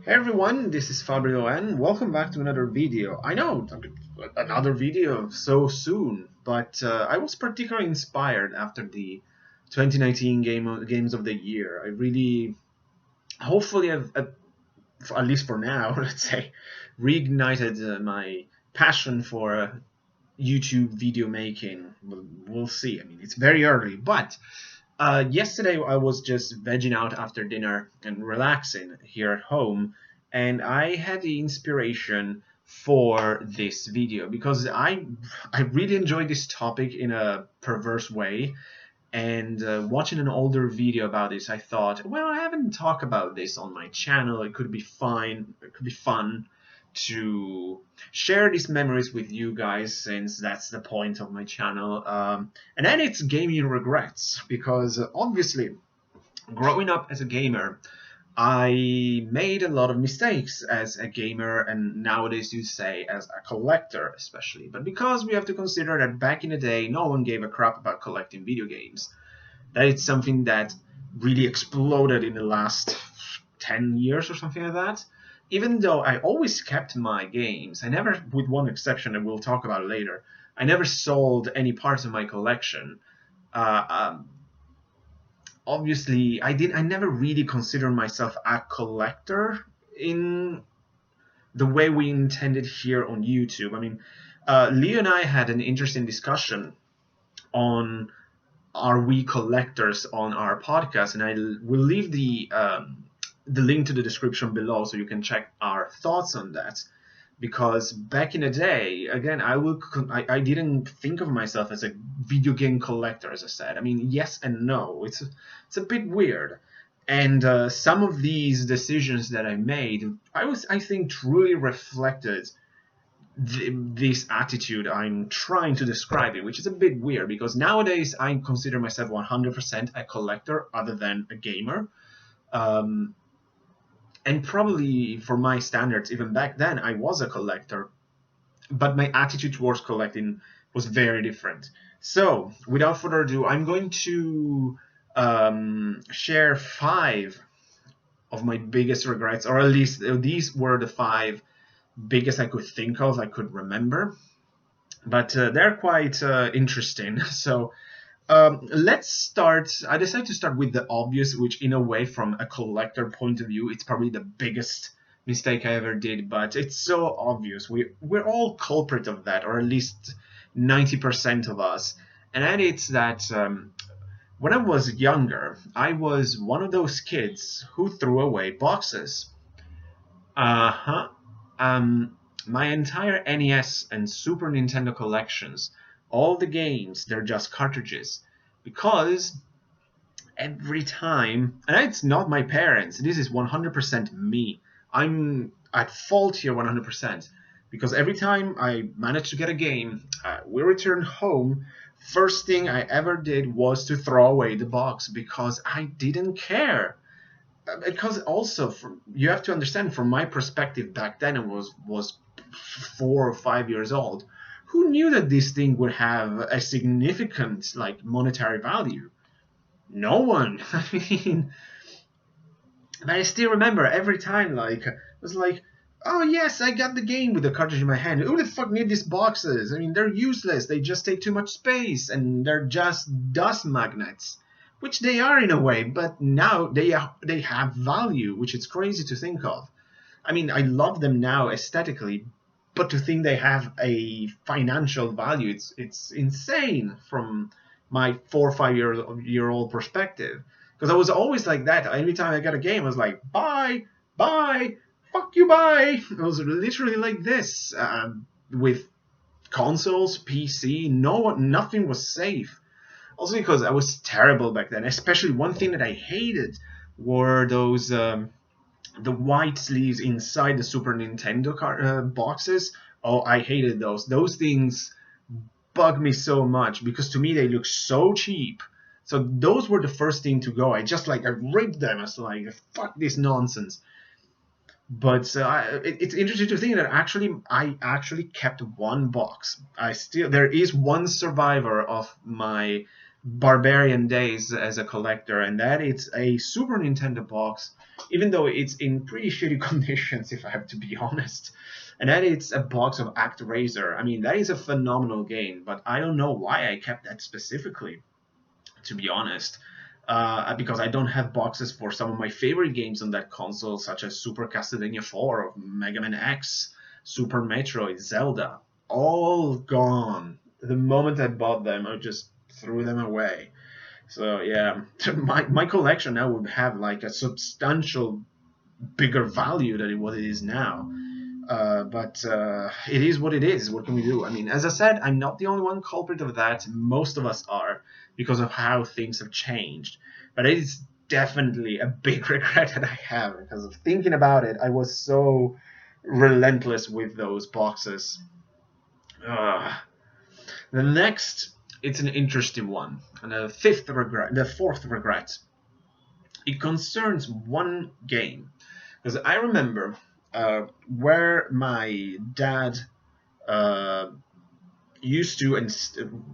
Hey everyone, this is Fabio and welcome back to another video. I know, another video so soon, but I was particularly inspired after the 2019 Games of the Year. I really, hopefully, at least for now, let's say, reignited my passion for YouTube video making. We'll see. I mean, it's very early, but yesterday I was just vegging out after dinner and relaxing here at home, and I had the inspiration for this video because I really enjoyed this topic in a perverse way. And watching an older video about this, I thought, well, I haven't talked about this on my channel. It could be fine. It could be fun to share these memories with you guys, since that's the point of my channel. And then it's gaming regrets, because obviously, growing up as a gamer, I made a lot of mistakes as a gamer, and nowadays you say as a collector, especially. But because we have to consider that back in the day, no one gave a crap about collecting video games, that it's something that really exploded in the last 10 years or something like that. Even though I always kept my games, I never, with one exception that we'll talk about later, I never sold any parts of my collection. Uh, um, Obviously, I never really considered myself a collector in the way we intended here on YouTube. I mean, Leo and I had an interesting discussion on are we collectors on our podcast, and I will leave the link to the description below so you can check our thoughts on that. Because back in the day, again, I didn't think of myself as a video game collector, as I said. I mean, yes and no. It's a bit weird. And some of these decisions that I made, I think truly reflected this attitude I'm trying to describe it, which is a bit weird because nowadays I consider myself 100% a collector other than a gamer. Um, and probably for my standards, even back then, I was a collector, but my attitude towards collecting was very different. So, without further ado, I'm going to share five of my biggest regrets, or at least these were the five biggest I could think of, I could remember. But they're quite interesting. So let's start. I decided to start with the obvious, which, in a way, from a collector point of view, it's probably the biggest mistake I ever did. But it's so obvious. We're all culprit of that, or at least 90% of us. And then it's that when I was younger, I was one of those kids who threw away boxes. Uh huh. My entire NES and Super Nintendo collections, all the games, they're just cartridges. Because every time, and it's not my parents, this is 100% me. I'm at fault here 100%. Because every time I managed to get a game, we returned home. First thing I ever did was to throw away the box because I didn't care. Because also, you have to understand, from my perspective back then, it was 4 or 5 years old. Who knew that this thing would have a significant, like, monetary value? No one. I mean, but I still remember every time, like, it was like, oh yes, I got the game with the cartridge in my hand. Who the fuck need these boxes? I mean, they're useless. They just take too much space, and they're just dust magnets, which they are in a way. But now they have value, which is crazy to think of. I mean, I love them now aesthetically, but to think they have a financial value, it's insane from my 4 or 5 year old perspective. Because I was always like that. Every time I got a game, I was like, buy, buy, fuck you, buy. It was literally like this. With consoles, PC, nothing was safe. Also because I was terrible back then. Especially one thing that I hated were those the white sleeves inside the Super Nintendo boxes. Oh, I hated those. Those things bug me so much because to me they look so cheap. So those were the first thing to go. I ripped them. I was like, fuck this nonsense. But it's interesting to think that I actually kept one box. There is one survivor of my barbarian days as a collector, and that it's a Super Nintendo box even though it's in pretty shitty conditions, if I have to be honest. And then it's a box of ActRaiser. I mean, that is a phenomenal game, but I don't know why I kept that specifically, to be honest. Because I don't have boxes for some of my favorite games on that console, such as Super Castlevania 4 or Mega Man X, Super Metroid, Zelda. All gone. The moment I bought them, I just threw them away. So yeah, my collection now would have like a substantial bigger value than what it is now. But it is what it is. What can we do? I mean, as I said, I'm not the only one culprit of that. Most of us are, because of how things have changed. But it is definitely a big regret that I have, because of thinking about it. I was so relentless with those boxes. Uh, the next, it's an interesting one. And the fourth regret. It concerns one game, because I remember where my dad used to and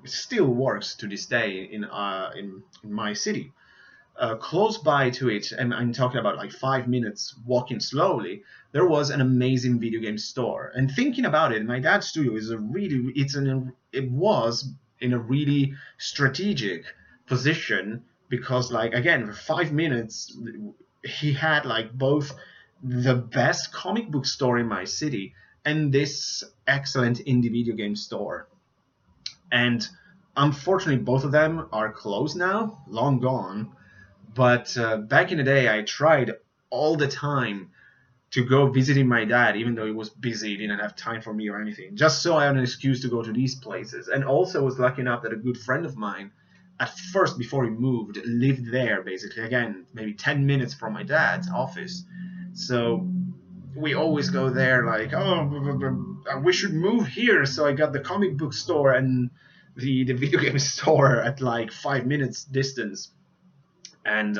still works to this day in my city. Close by to it, and I'm talking about like 5 minutes walking slowly, there was an amazing video game store. And thinking about it, my dad's studio is it was in a really strategic position, because like again for 5 minutes he had like both the best comic book store in my city and this excellent indie video game store. And unfortunately both of them are closed now, long gone. But back in the day, I tried all the time to go visiting my dad, even though he was busy, he didn't have time for me or anything, just so I had an excuse to go to these places. And also was lucky enough that a good friend of mine, at first before he moved, lived there basically, again, maybe 10 minutes from my dad's office. So we always go there like, oh, we should move here. So I got the comic book store and the video game store at like 5 minutes distance. And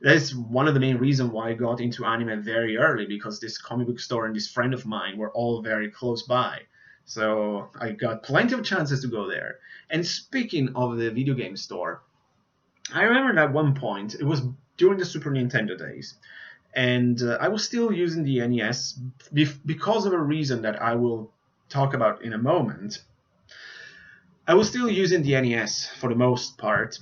that's one of the main reasons why I got into anime very early, because this comic book store and this friend of mine were all very close by. So I got plenty of chances to go there. And speaking of the video game store, I remember at one point, it was during the Super Nintendo days, and I was still using the NES because of a reason that I will talk about in a moment. I was still using the NES for the most part,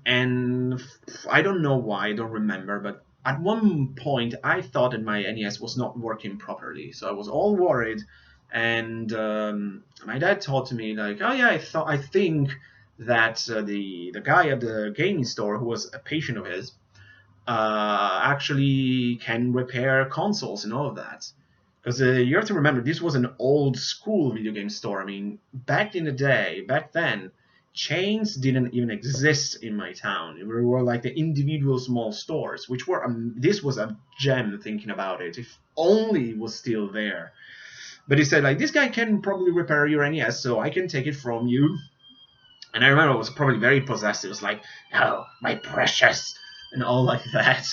and I don't know why, I don't remember, but at one point I thought that my NES was not working properly, so I was all worried. And my dad taught to me like, oh yeah, I think that the guy at the gaming store, who was a patient of his, actually can repair consoles and all of that. Because you have to remember, this was an old school video game store. I mean, back then, chains didn't even exist in my town. They were like the individual small stores, which were, this was a gem thinking about it. If only it was still there. But he said, like, this guy can probably repair your NES, so I can take it from you. And I remember I was probably very possessive. It was like, oh, my precious, and all like that.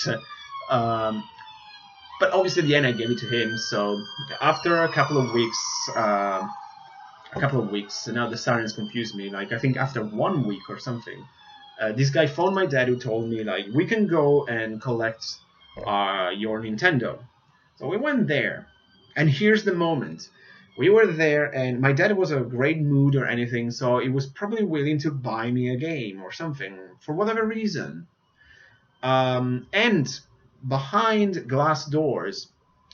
But obviously, at the end, I gave it to him. So after a couple of weeks, now the sirens confused me. Like, I think after 1 week or something, this guy phoned my dad, who told me, like, we can go and collect your Nintendo. So we went there. And here's the moment. We were there, and my dad was in a great mood or anything, so he was probably willing to buy me a game or something, for whatever reason. And behind glass doors,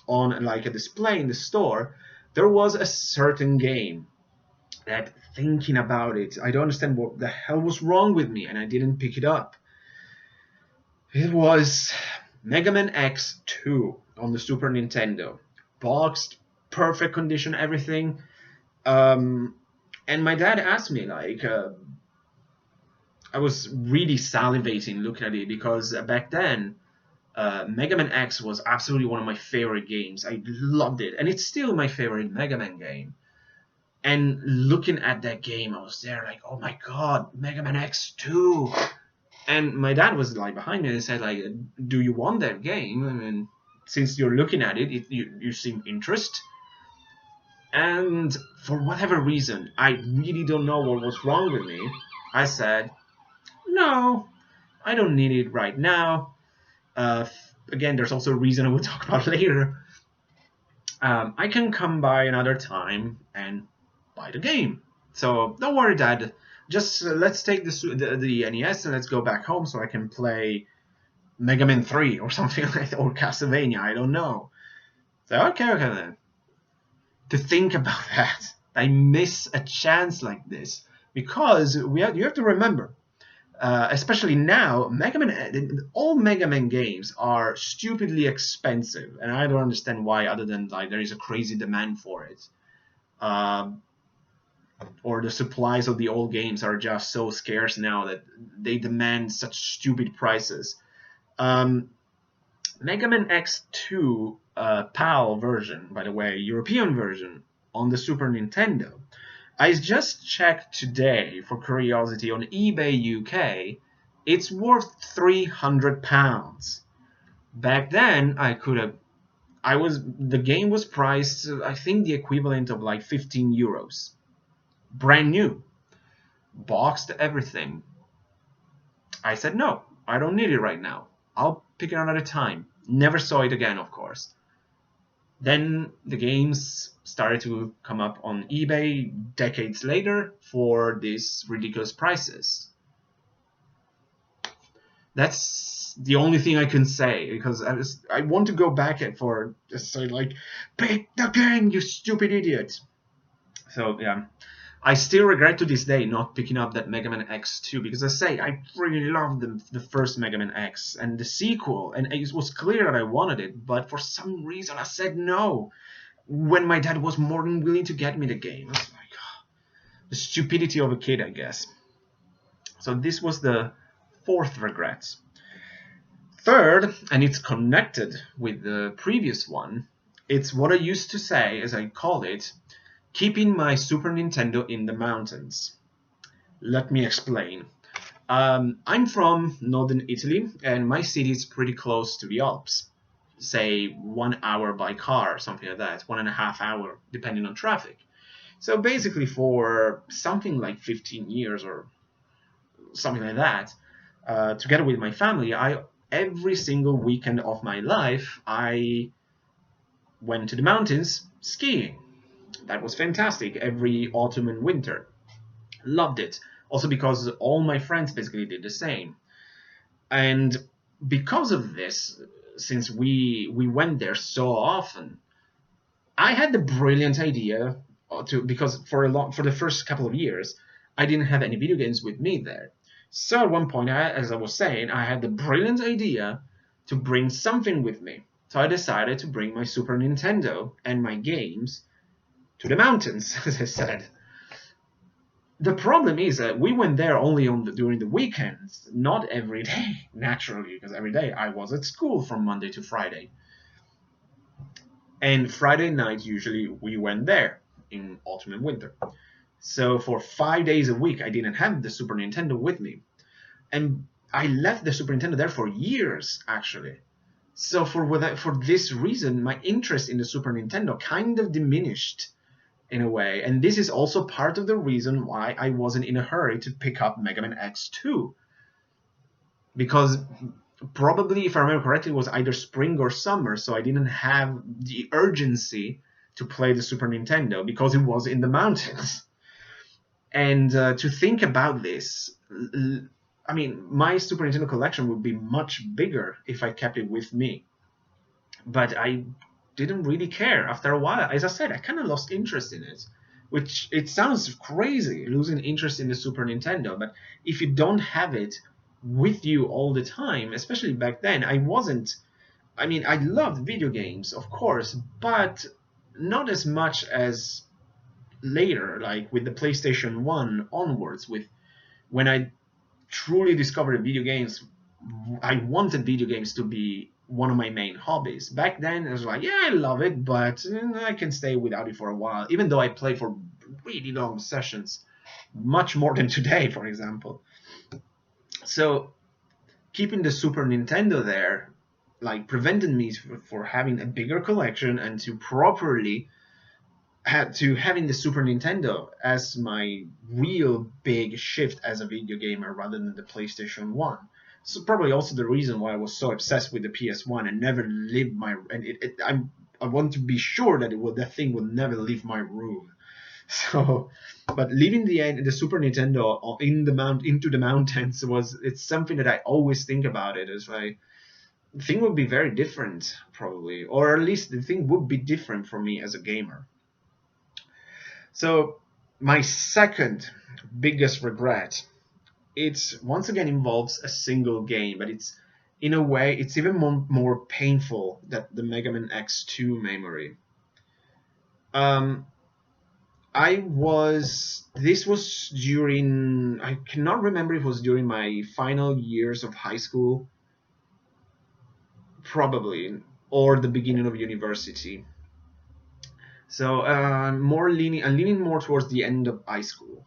on like a display in the store, there was a certain game that, thinking about it, I don't understand what the hell was wrong with me, and I didn't pick it up. It was Mega Man X2 on the Super Nintendo. Boxed, perfect condition, everything. And my dad asked me, like, I was really salivating looking at it, because back then, Mega Man X was absolutely one of my favorite games. I loved it, and it's still my favorite Mega Man game. And looking at that game, I was there like, oh my god, Mega Man X2. And my dad was like behind me and said, like, do you want that game? I mean, since you're looking at it, you seem interest. And for whatever reason, I really don't know what was wrong with me, I said, no, I don't need it right now. Again, there's also a reason I will talk about later. I can come by another time and buy the game. So don't worry, Dad. Just let's take the NES and let's go back home so I can play Mega Man 3 or something like that, or Castlevania. I don't know. So okay then. To think about that, I miss a chance like this because you have to remember, especially now, all Mega Man games are stupidly expensive, and I don't understand why, other than like there is a crazy demand for it, or the supplies of the old games are just so scarce now that they demand such stupid prices. Um, Mega Man X2 PAL version, by the way, European version on the Super Nintendo. I just checked today for curiosity on eBay UK. It's worth £300. Back then, the game was priced, I think the equivalent of like 15 euros. Brand new. Boxed everything. I said, no, I don't need it right now. I'll pick it another time. Never saw it again, of course. Then the games started to come up on eBay decades later for these ridiculous prices. That's the only thing I can say, because I want to go back for just say like, pick the game, you stupid idiot. So yeah, I still regret to this day not picking up that Mega Man X2, because I really loved the first Mega Man X and the sequel, and it was clear that I wanted it, but for some reason I said no when my dad was more than willing to get me the game. I was like, the stupidity of a kid, I guess. So this was the fourth regret. Third, and it's connected with the previous one, it's what I used to say, as I call it, keeping my Super Nintendo in the mountains. Let me explain. I'm from northern Italy, and my city is pretty close to the Alps. Say 1 hour by car, something like that, 1.5 hours, depending on traffic. So basically, for something like 15 years or something like that, together with my family, every single weekend of my life, I went to the mountains skiing. That was fantastic every autumn and winter. Loved it. Also because all my friends basically did the same. And because of this, since we went there so often, I had the brilliant idea because for the first couple of years, I didn't have any video games with me there. So at one point, as I was saying, I had the brilliant idea to bring something with me. So I decided to bring my Super Nintendo and my games to the mountains, as I said. The problem is that we went there only during the weekends, not every day, naturally, because every day I was at school from Monday to Friday. And Friday night, usually, we went there in autumn and winter. So for 5 days a week, I didn't have the Super Nintendo with me. And I left the Super Nintendo there for years, actually. So for this reason, my interest in the Super Nintendo kind of diminished in a way. And this is also part of the reason why I wasn't in a hurry to pick up Mega Man X2. Because probably, if I remember correctly, it was either spring or summer, so I didn't have the urgency to play the Super Nintendo because it was in the mountains. And to think about this, I mean, my Super Nintendo collection would be much bigger if I kept it with me. But I didn't really care. After a while, as I said, I kind of lost interest in it. Which, it sounds crazy, losing interest in the Super Nintendo, but if you don't have it with you all the time, especially back then, I loved video games, of course, but not as much as later, like with the PlayStation 1 onwards, when I truly discovered video games. I wanted video games to be one of my main hobbies. Back then, I was like, yeah, I love it, but I can stay without it for a while, even though I play for really long sessions, much more than today, for example. So keeping the Super Nintendo there, like, prevented me for having a bigger collection and to properly having the Super Nintendo as my real big shift as a video gamer rather than the PlayStation 1. it's probably also the reason why I was so obsessed with the PS1 and never lived my and I want to be sure that that thing will never leave my room. So, but leaving the Super Nintendo into the mountains it's something that I always think about. It is like the thing would be very different probably, or at least the thing would be different for me as a gamer. So my second biggest regret, it once again involves a single game, but it's in a way it's even more painful than the Mega Man X2 memory. Um, this was during, I cannot remember if it was during my final years of high school, probably, or the beginning of university. So I'm leaning more towards the end of high school.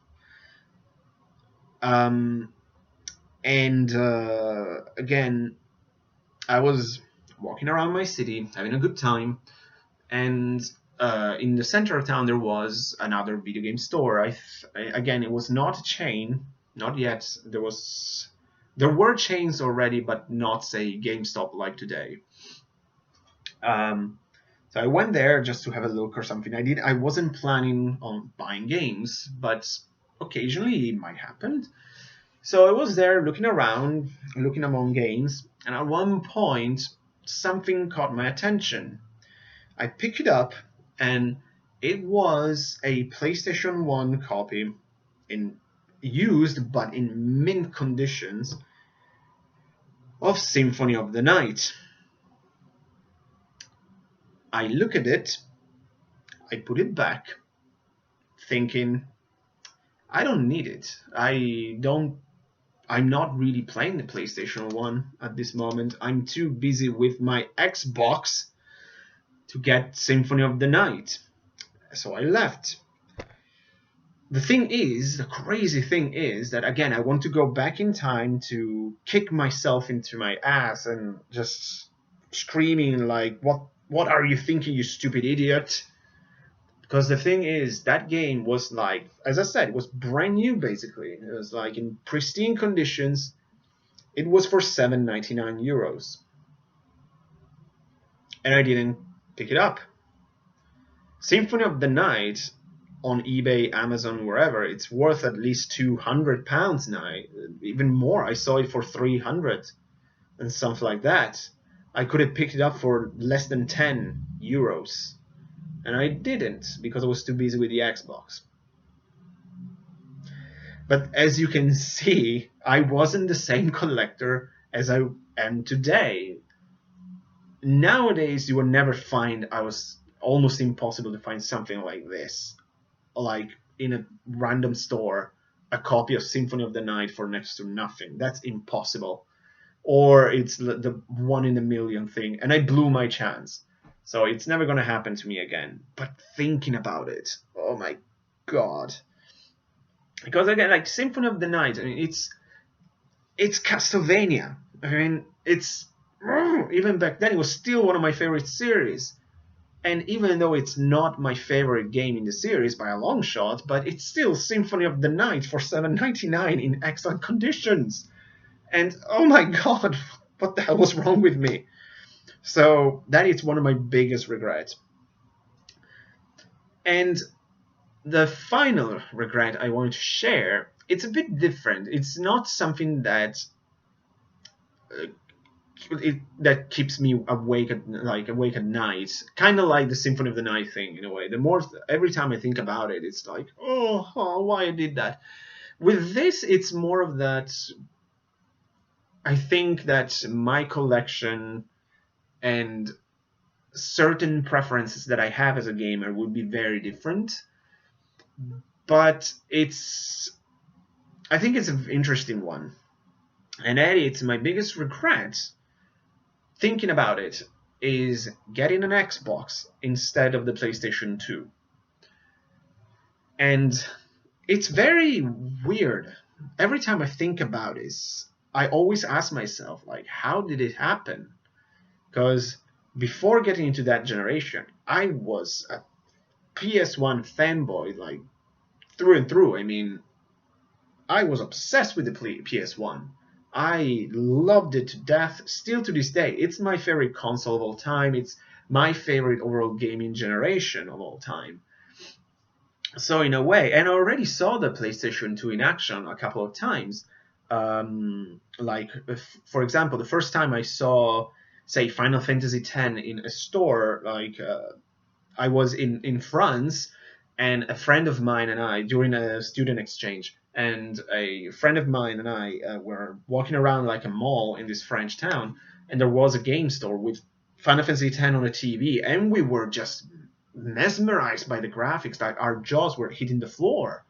Um, and again, I was walking around my city, having a good time, and in the center of town there was another video game store. Again, it was not a chain, not yet. There were chains already, but not, say, GameStop like today. So I went there just to have a look or something. I wasn't planning on buying games, but occasionally it might happen. So I was there looking around, looking among games, and at one point something caught my attention. I picked it up, and it was a PlayStation 1 copy, in used but in mint conditions, of Symphony of the Night. I look at it, I put it back, thinking, I don't need it. I'm not really playing the PlayStation 1 at this moment. I'm too busy with my Xbox to get Symphony of the Night. So I left. The crazy thing is that, again, I want to go back in time to kick myself into my ass and just screaming like, what are you thinking, you stupid idiot? Because the thing is, that game was like, as I said, it was brand new basically. It was like in pristine conditions. It was for €7.99. And I didn't pick it up. Symphony of the Night on eBay, Amazon, wherever, it's worth at least £200 now, even more. I saw it for 300 and something like that. I could have picked it up for less than €10, and I didn't because I was too busy with the Xbox. But as you can see, I wasn't the same collector as I am today. Nowadays, you will never find, I was almost impossible to find something like this, like in a random store, a copy of Symphony of the Night for next to nothing. That's impossible. Or it's the one in a million thing, and I blew my chance. So it's never going to happen to me again. But thinking about it, oh my god. Because again, like Symphony of the Night, I mean, it's Castlevania. I mean, it's even back then it was still one of my favorite series. And even though it's not my favorite game in the series by a long shot, but it's still Symphony of the Night for $7.99 in excellent conditions. And oh my god, what the hell was wrong with me? So that is one of my biggest regrets. And the final regret I want to share, it's a bit different. It's not something that that keeps me awake at night, kind of like the Symphony of the Night thing in a way. Every time I think about it, it's like, oh, why I did that. With this, it's more of that. I think that my collection and certain preferences that I have as a gamer would be very different. But I think it's an interesting one. And it's my biggest regret, thinking about it, is getting an Xbox instead of the PlayStation 2. And it's very weird. Every time I think about this, I always ask myself, like, how did it happen? Because before getting into that generation, I was a PS1 fanboy, like, through and through. I mean, I was obsessed with the PS1. I loved it to death. Still to this day, it's my favorite console of all time. It's my favorite overall gaming generation of all time. So in a way, and I already saw the PlayStation 2 in action a couple of times. Like, for example, the first time I saw, say, Final Fantasy X in a store, like I was in France, and a friend of mine and I, during a student exchange, and a friend of mine and I were walking around like a mall in this French town, and there was a game store with Final Fantasy X on a TV, and we were just mesmerized by the graphics. Like our jaws were hitting the floor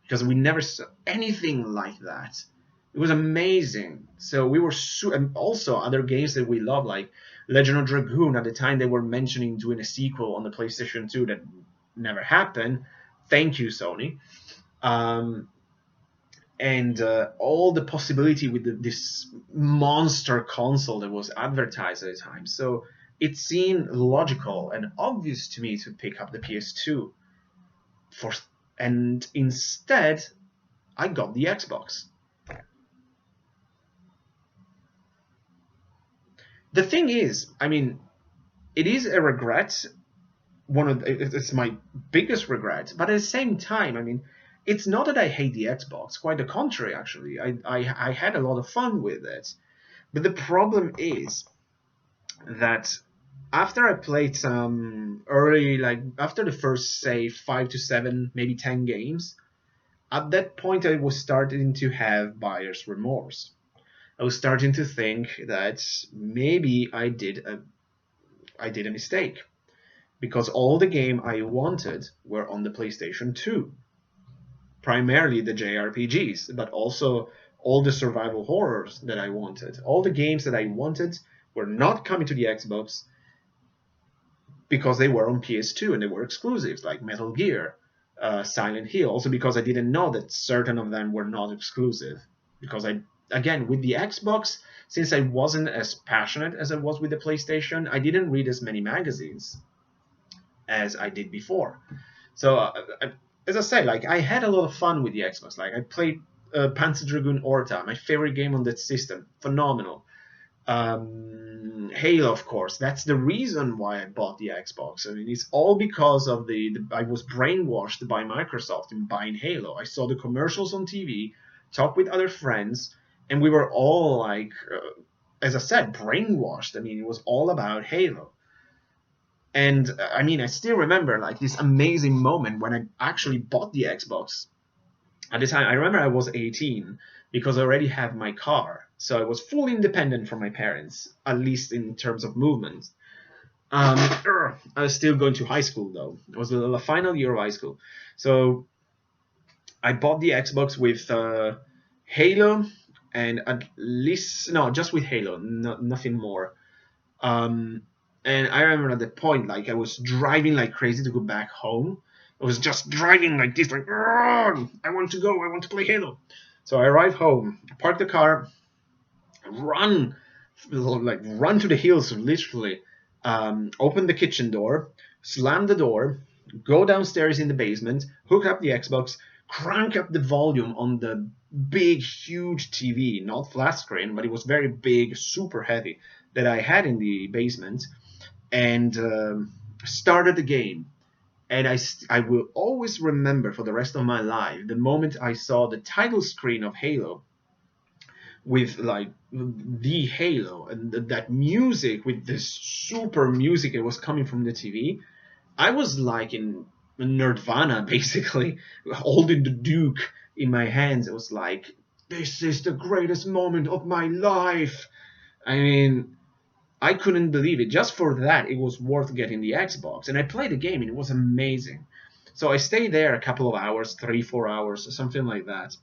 because we never saw anything like that. It was amazing. So we were and also other games that we love, like Legend of Dragoon. At the time, they were mentioning doing a sequel on the PlayStation 2 that never happened. Thank you, Sony. Um, and all the possibility with this monster console that was advertised at the time. So it seemed logical and obvious to me to pick up the PS2 for, and instead I got the Xbox. The thing is, I mean, it is a regret. It's my biggest regret, but at the same time, I mean, it's not that I hate the Xbox. Quite the contrary, actually. I had a lot of fun with it. But the problem is that after I played some early, like after the first, say, 5 to 7, maybe 10 games, at that point I was starting to have buyer's remorse. I was starting to think that maybe I did a mistake because all the game I wanted were on the PlayStation 2, primarily the JRPGs, but also all the survival horrors that I wanted. All the games that I wanted were not coming to the Xbox because they were on PS2 and they were exclusives, like Metal Gear, Silent Hill. Also because I didn't know that certain of them were not exclusive. Because again, with the Xbox, since I wasn't as passionate as I was with the PlayStation, I didn't read as many magazines as I did before. So, as I said, like I had a lot of fun with the Xbox. Like I played Panzer Dragoon Orta, my favorite game on that system, phenomenal. Halo, of course. That's the reason why I bought the Xbox. I mean, it's all because of I was brainwashed by Microsoft in buying Halo. I saw the commercials on TV, talked with other friends, and we were all like, as I said, brainwashed. I mean, it was all about Halo. And I mean, I still remember like this amazing moment when I actually bought the Xbox. At the time, I remember I was 18 because I already had my car. So I was fully independent from my parents, at least in terms of movement. I was still going to high school though. It was the final year of high school. So I bought the Xbox with Halo and at least, no, just with Halo, nothing more. Um, and I remember at that point, like I was driving like crazy to go back home. I was just driving like this, like I want to go, I want to play Halo. So I arrive home, park the car, run, like run to the hills, literally. Open the kitchen door, slam the door, go downstairs in the basement, hook up the Xbox, crank up the volume on the big, huge TV, not flat screen, but it was very big, super heavy, that I had in the basement, and started the game. And I will always remember for the rest of my life the moment I saw the title screen of Halo with like the Halo and that music with this super music that was coming from the TV. I was like in Nirvana basically, holding the Duke in my hands. It was like, this is the greatest moment of my life. I mean, I couldn't believe it. Just for that, it was worth getting the Xbox. And I played the game and it was amazing. So I stayed there a couple of hours, 3, 4 hours, or something like that.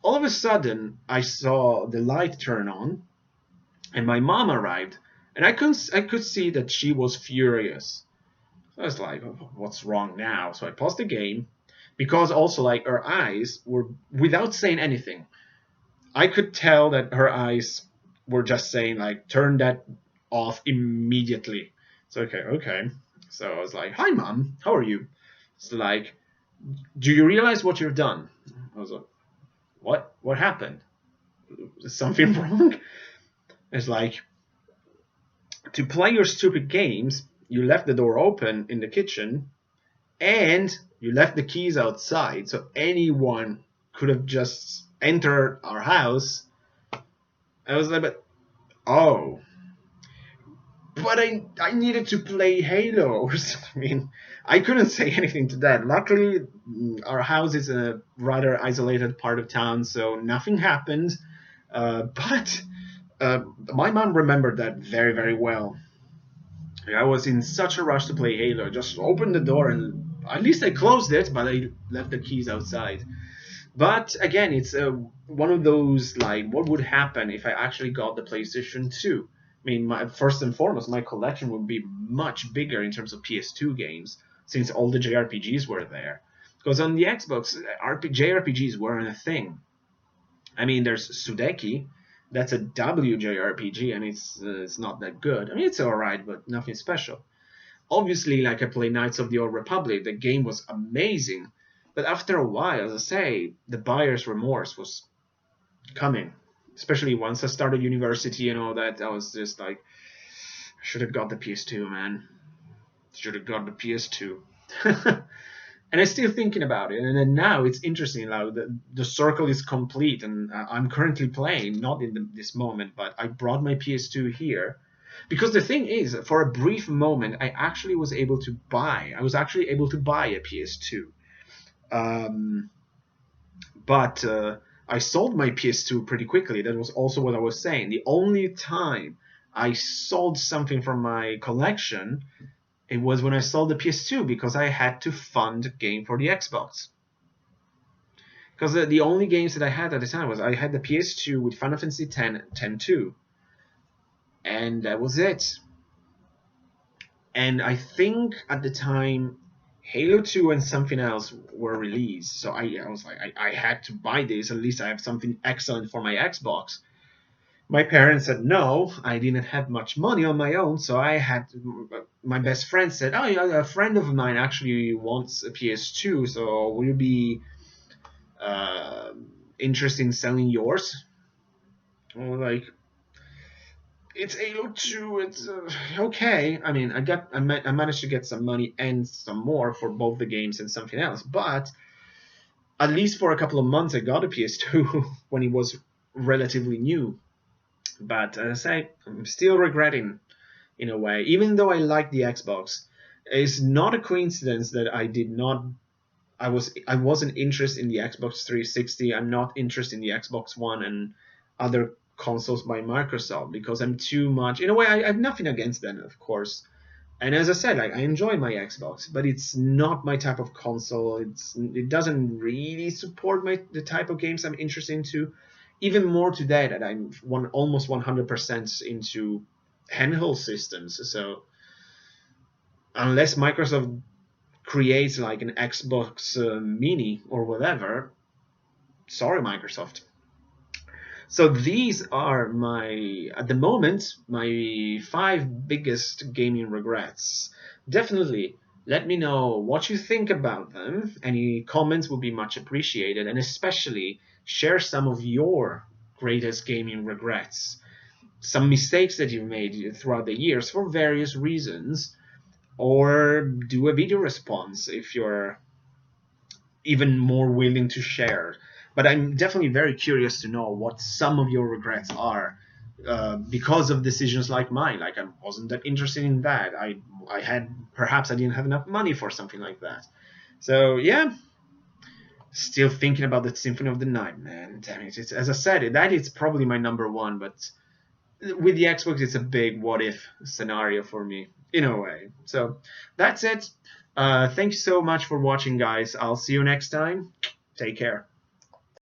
All of a sudden, I saw the light turn on and my mom arrived. And I could see that she was furious. So I was like, what's wrong now? So I paused the game because also like her eyes were, without saying anything, I could tell that her eyes were just saying like, turn that off immediately. So okay. So I was like, hi mom, how are you? It's like, do you realize what you've done? I was like, what happened? something wrong? It's like, to play your stupid games, you left the door open in the kitchen and you left the keys outside, so anyone could have just entered our house. I was like, but oh, but I needed to play Halo or something. I mean, I couldn't say anything to that. Luckily, our house is a rather isolated part of town, so nothing happened. But my mom remembered that very, very well. I was in such a rush to play Halo. I just opened the door and at least I closed it, but I left the keys outside. But again, it's one of those, like, what would happen if I actually got the PlayStation 2? I mean, first and foremost, my collection would be much bigger in terms of PS2 games, since all the JRPGs were there. Because on the Xbox, JRPGs weren't a thing. I mean, there's Sudeki, that's a WJRPG, and it's not that good. I mean, it's alright, but nothing special. Obviously, like, I play Knights of the Old Republic, the game was amazing, but after a while, as I say, the buyer's remorse was coming. Especially once I started university and all that, I was just like, I should have got the PS2, man. Should have got the PS2. And I'm still thinking about it. And then now it's interesting. Like, the circle is complete, and I'm currently playing, not in this moment, but I brought my PS2 here. Because the thing is, for a brief moment, I was actually able to buy a PS2. But I sold my PS2 pretty quickly. That was also what I was saying. The only time I sold something from my collection, it was when I sold the PS2, because I had to fund a game for the Xbox. Because the only games that I had at the time was I had the PS2 with Final Fantasy X-2, and that was it. And I think at the time, Halo 2 and something else were released, so I was like, I had to buy this. At least I have something excellent for my Xbox. My parents said no. I didn't have much money on my own, so I had my best friend said, oh yeah, a friend of mine actually wants a PS2, so will you be interested in selling yours? I was like, it's Halo 2. It's okay. I mean, I managed to get some money and some more for both the games and something else, but at least for a couple of months I got a PS2 when it was relatively new. But as I say, I'm still regretting, in a way, even though I like the Xbox. It's not a coincidence that I wasn't interested in the Xbox 360. I'm not interested in the Xbox One and other consoles by Microsoft, because I'm too much. In a way, I have nothing against them, of course. And as I said, like, I enjoy my Xbox, but it's not my type of console. It doesn't really support the type of games I'm interested into. Even more today that I'm almost 100% into handheld systems. So unless Microsoft creates like an Xbox Mini or whatever, sorry, Microsoft. So these are at the moment, my 5 biggest gaming regrets. Definitely let me know what you think about them. Any comments would be much appreciated, and especially share some of your greatest gaming regrets, some mistakes that you've made throughout the years for various reasons, or do a video response if you're even more willing to share. But I'm definitely very curious to know what some of your regrets are, because of decisions like mine. Like, I wasn't that interested in that. Perhaps I didn't have enough money for something like that. So yeah, still thinking about the Symphony of the Night, man. Damn it! As I said, that is probably my number one. But with the Xbox, it's a big what if scenario for me, in a way. So that's it. Thank you so much for watching, guys. I'll see you next time. Take care.